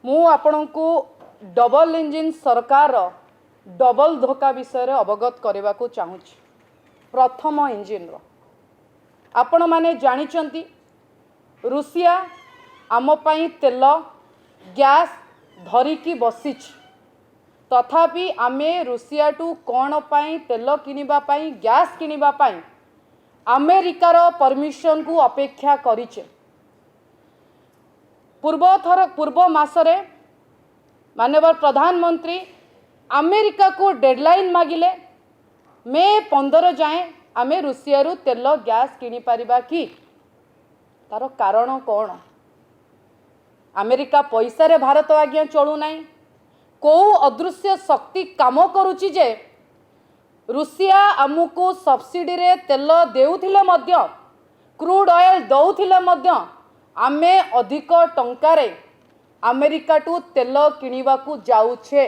मु आपणको double engine सरकार double धोका विषय अवगत करने को चाहूँगी। प्रथम इंजिन आपण माने जानिचंती रुषिया आम पाई तेल गैस धरिकी बसीच तथापि आमे रुषिया टू कौन पाई तेल किनिबा पाई गैस किनिबा पाई अमेरिकार परमिशन को अपेक्षा करिचे। पूर्व मासरे माननीय प्रधानमंत्री अमेरिका को डेडलाइन मागिले मे 15 जाए आमे रुषिया रु तेल गैस किनी परिबा कि तार कारण कौन? अमेरिका पैसा रे भारत आज्ञा चलू नहीं। को अदृश्य शक्ति काम करुची जे रुषिया आमको सब्सिडी रे तेल देउथिले मध्य क्रूड ऑयल दउथिले मध्य आमे अधिक टंकारे अमेरिका टू तेल किनिबा को जाउछे।